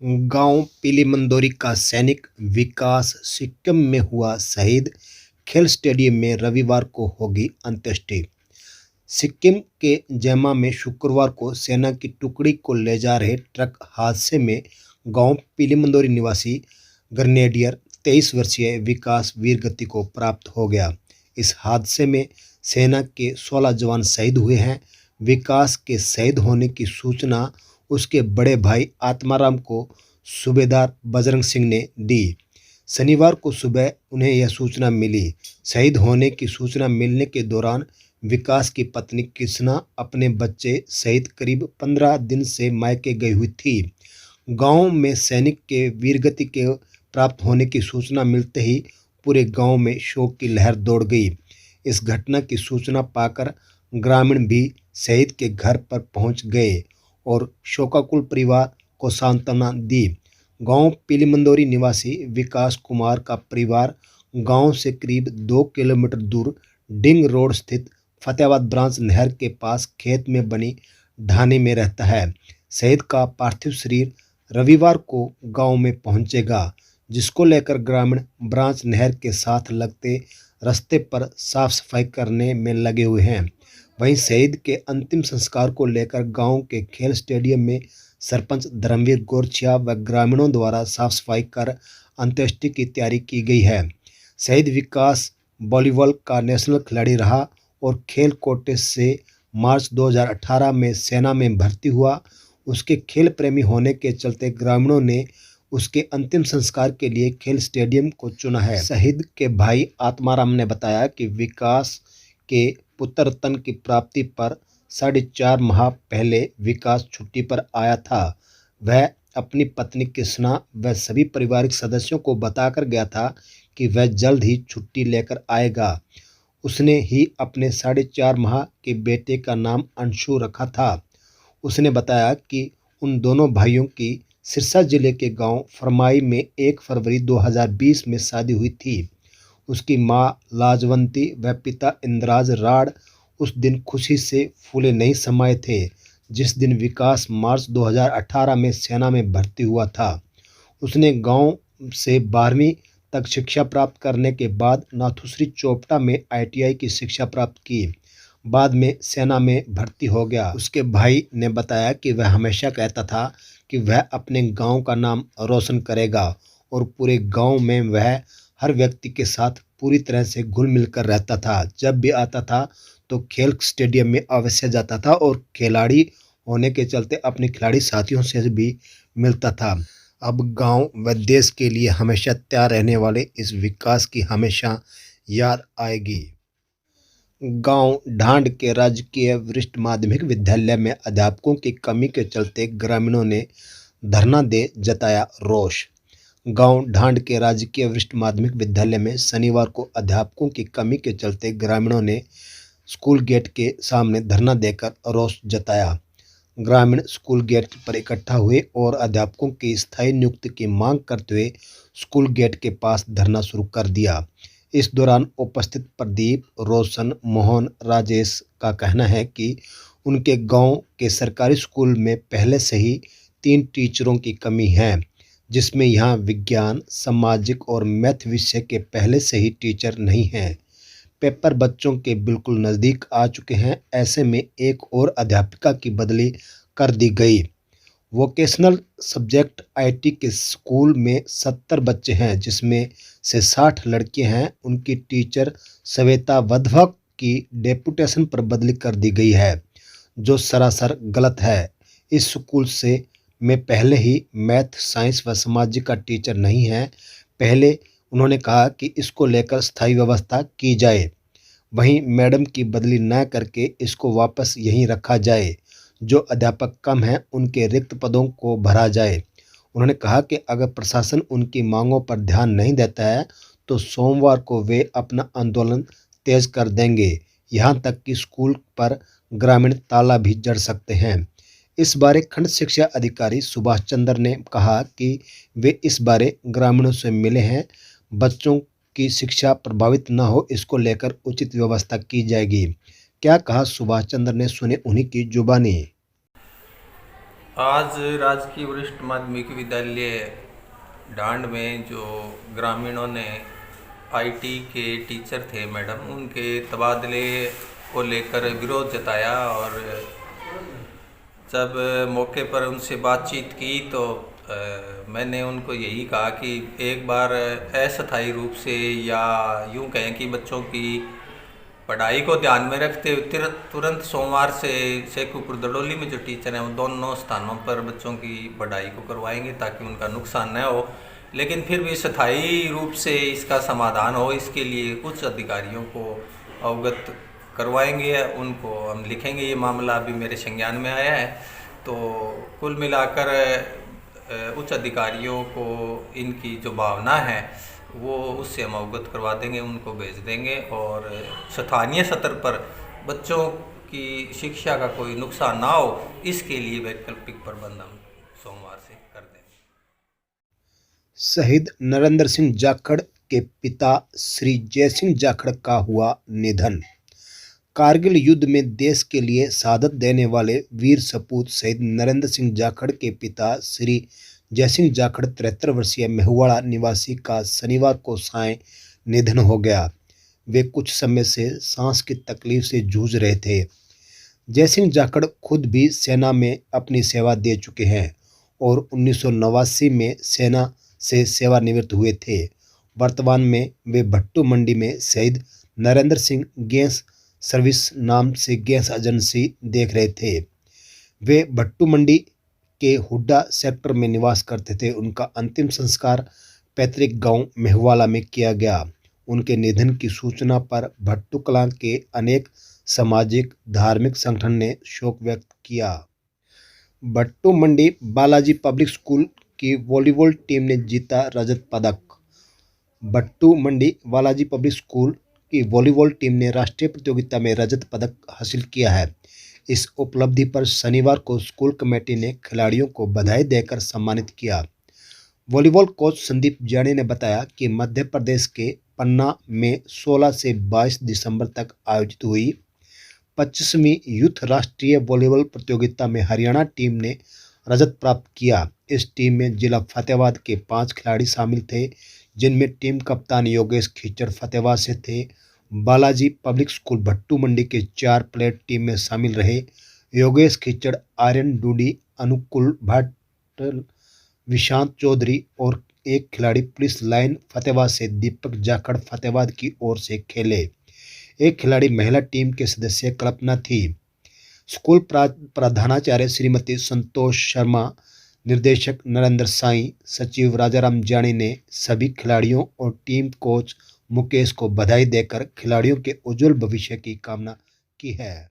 गांव पीलीमंदोरी का सैनिक विकास सिक्किम में हुआ शहीद। खेल स्टेडियम में रविवार को होगी अंत्येष्टि। सिक्किम के जैमा में शुक्रवार को सेना की टुकड़ी को ले जा रहे ट्रक हादसे में गांव पीलीमंदोरी निवासी ग्रेनेडियर 23 वर्षीय विकास वीरगति को प्राप्त हो गया। इस हादसे में सेना के 16 जवान शहीद हुए हैं। विकास के शहीद होने की सूचना उसके बड़े भाई आत्माराम को सूबेदार बजरंग सिंह ने दी। शनिवार को सुबह उन्हें यह सूचना मिली। शहीद होने की सूचना मिलने के दौरान विकास की पत्नी कृष्णा अपने बच्चे सहित करीब 15 दिन से मायके गई हुई थी। गांव में सैनिक के वीरगति के प्राप्त होने की सूचना मिलते ही पूरे गांव में शोक की लहर दौड़ गई। इस घटना की सूचना पाकर ग्रामीण भी शहीद के घर पर पहुंच गए और शोकाकुल परिवार को सांत्वना दी। गांव पीलीमंदोरी निवासी विकास कुमार का परिवार गांव से करीब 2 किलोमीटर दूर डिंग रोड स्थित फतेहाबाद ब्रांच नहर के पास खेत में बनी ढाणी में रहता है। शहीद का पार्थिव शरीर रविवार को गांव में पहुंचेगा, जिसको लेकर ग्रामीण ब्रांच नहर के साथ लगते रास्ते पर साफ सफाई करने में लगे हुए हैं। वहीं शहीद के अंतिम संस्कार को लेकर गांव के खेल स्टेडियम में सरपंच धर्मवीर गोरछिया व ग्रामीणों द्वारा साफ सफाई कर अंत्येष्टि की तैयारी की गई है। शहीद विकास वॉलीबॉल का नेशनल खिलाड़ी रहा और खेल कोटे से मार्च 2018 में सेना में भर्ती हुआ। उसके खेल प्रेमी होने के चलते ग्रामीणों ने उसके अंतिम संस्कार के लिए खेल स्टेडियम को चुना है। शहीद के भाई आत्माराम ने बताया कि विकास के पुत्र रत्न की प्राप्ति पर 4.5 माह पहले विकास छुट्टी पर आया था। वह अपनी पत्नी कृष्णा व सभी पारिवारिक सदस्यों को बताकर गया था कि वह जल्द ही छुट्टी लेकर आएगा। उसने ही अपने 4.5 माह के बेटे का नाम अंशु रखा था। उसने बताया कि उन दोनों भाइयों की सिरसा जिले के गांव फरमाई में 1 फरवरी 2020 में शादी हुई थी। उसकी मां लाजवंती व पिता इंद्राज राड उस दिन खुशी से फूले नहीं समाये थे, जिस दिन विकास मार्च 2018 में सेना में भर्ती हुआ था। उसने गांव से 12वीं तक शिक्षा प्राप्त करने के बाद नाथुश्री चोपटा में ITI की शिक्षा प्राप्त की। बाद में सेना में भर्ती हो गया। उसके भाई ने बताया कि वह हमेशा कहता था कि वह अपने गांव का नाम रोशन करेगा और पूरे गांव में वह हर व्यक्ति के साथ पूरी तरह से घुल मिलकर रहता था। जब भी आता था तो खेल स्टेडियम में अवश्य जाता था और खिलाड़ी होने के चलते अपने खिलाड़ी साथियों से भी मिलता था। अब गांव व देश के लिए हमेशा तैयार रहने वाले इस विकास की हमेशा याद आएगी। गांव ढांड के राजकीय वरिष्ठ माध्यमिक विद्यालय में अध्यापकों की कमी के चलते ग्रामीणों ने धरना दे जताया रोष। गांव ढांड के राजकीय वरिष्ठ माध्यमिक विद्यालय में शनिवार को अध्यापकों की कमी के चलते ग्रामीणों ने स्कूल गेट के सामने धरना देकर रोष जताया। ग्रामीण स्कूल गेट पर इकट्ठा हुए और अध्यापकों की स्थायी नियुक्ति की मांग करते हुए स्कूल गेट के पास धरना शुरू कर दिया। इस दौरान उपस्थित प्रदीप, रोशन, मोहन, राजेश का कहना है कि उनके गांव के सरकारी स्कूल में पहले से ही 3 टीचरों की कमी है, जिसमें यहां विज्ञान, सामाजिक और मैथ विषय के पहले से ही टीचर नहीं हैं। पेपर बच्चों के बिल्कुल नज़दीक आ चुके हैं। ऐसे में एक और अध्यापिका की बदली कर दी गई। वोकेशनल सब्जेक्ट IT के स्कूल में 70 बच्चे हैं, जिसमें से 60 लड़कियां हैं। उनकी टीचर श्वेता वधवा की डेपुटेशन पर बदली कर दी गई है, जो सरासर गलत है। इस स्कूल से में पहले ही मैथ, साइंस व सामाजिक का टीचर नहीं है। पहले उन्होंने कहा कि इसको लेकर स्थायी व्यवस्था की जाए। वहीं मैडम की बदली न करके इसको वापस यहीं रखा जाए। जो अध्यापक कम हैं उनके रिक्त पदों को भरा जाए। उन्होंने कहा कि अगर प्रशासन उनकी मांगों पर ध्यान नहीं देता है तो सोमवार को वे अपना आंदोलन तेज कर देंगे। यहां तक कि स्कूल पर ग्रामीण ताला भी जड़ सकते हैं। इस बारे खंड शिक्षा अधिकारी सुभाष चंद्र ने कहा कि वे इस बारे ग्रामीणों से मिले हैं। बच्चों की शिक्षा प्रभावित न हो, इसको लेकर उचित व्यवस्था की जाएगी। क्या कहा सुभाष चंद्र ने, सुने उन्हीं की जुबानी। आज राजकीय वरिष्ठ माध्यमिक विद्यालय डांड में जो ग्रामीणों ने आईटी के टीचर थे मैडम, उनके तबादले को लेकर विरोध जताया। और जब मौके पर उनसे बातचीत की तो मैंने उनको यही कहा कि एक बार अस्थायी रूप से या यूं कहें कि बच्चों की पढ़ाई को ध्यान में रखते हुए तुरंत सोमवार से शेखुपुर दडोली में जो टीचर हैं वो दोनों स्थानों पर बच्चों की पढ़ाई को करवाएंगे ताकि उनका नुकसान न हो। लेकिन फिर भी स्थायी रूप से इसका समाधान हो, इसके लिए उच्च अधिकारियों को अवगत करवाएंगे। उनको हम लिखेंगे, ये मामला अभी मेरे संज्ञान में आया है। तो कुल मिलाकर उच्च अधिकारियों को इनकी जो भावना है वो उससे हम अवगत करवा देंगे, उनको भेज देंगे। और स्थानीय स्तर पर बच्चों की शिक्षा का कोई नुकसान ना हो, इसके लिए वैकल्पिक प्रबंध हम सोमवार से कर देंगे। शहीद नरेंद्र सिंह जाखड़ के पिता श्री जयसिंह जाखड़ का हुआ निधन। कारगिल युद्ध में देश के लिए शहादत देने वाले वीर सपूत शहीद नरेंद्र सिंह जाखड़ के पिता श्री जयसिंह जाखड़ 73 वर्षीय महुआड़ा निवासी का शनिवार को सायं निधन हो गया। वे कुछ समय से सांस की तकलीफ से जूझ रहे थे। जयसिंह जाखड़ खुद भी सेना में अपनी सेवा दे चुके हैं और 1989 में सेना से सेवानिवृत्त हुए थे। वर्तमान में वे भट्टू मंडी में शहीद नरेंद्र सिंह गैस सर्विस नाम से गैस एजेंसी देख रहे थे। वे भट्टू मंडी के हुड्डा सेक्टर में निवास करते थे। उनका अंतिम संस्कार पैतृक गांव मेहवाला में किया गया। उनके निधन की सूचना पर भट्टू कलां के अनेक सामाजिक धार्मिक संगठन ने शोक व्यक्त किया। भट्टू मंडी बालाजी पब्लिक स्कूल की वॉलीबॉल टीम ने जीता रजत पदक। भट्टू मंडी बालाजी पब्लिक स्कूल की वॉलीबॉल टीम ने राष्ट्रीय प्रतियोगिता में रजत पदक हासिल किया है। इस उपलब्धि पर शनिवार को स्कूल कमेटी ने खिलाड़ियों को बधाई देकर सम्मानित किया। वॉलीबॉल कोच संदीप जानी ने बताया कि मध्य प्रदेश के पन्ना में 16 से 22 दिसंबर तक आयोजित हुई 25वीं यूथ राष्ट्रीय वॉलीबॉल प्रतियोगिता में हरियाणा टीम ने रजत प्राप्त किया। इस टीम में जिला फतेहाबाद के 5 खिलाड़ी शामिल थे, जिनमें टीम कप्तान योगेश खिचड़ फतेहाबाद से थे। बालाजी पब्लिक स्कूल भट्टू मंडी के 4 प्लेयर टीम में शामिल रहे। योगेश खिचड़, आर्यन डूडी, अनुकुल भट्ट, विशांत चौधरी और एक खिलाड़ी पुलिस लाइन फतेहाबाद से दीपक जाखड़ फतेहाबाद की ओर से खेले। एक खिलाड़ी महिला टीम के सदस्य कल्पना थी। स्कूल प्रधानाचार्य श्रीमती संतोष शर्मा, निर्देशक नरेंद्र साई, सचिव राजाराम जानी ने सभी खिलाड़ियों और टीम कोच मुकेश को बधाई देकर खिलाड़ियों के उज्जवल भविष्य की कामना की है।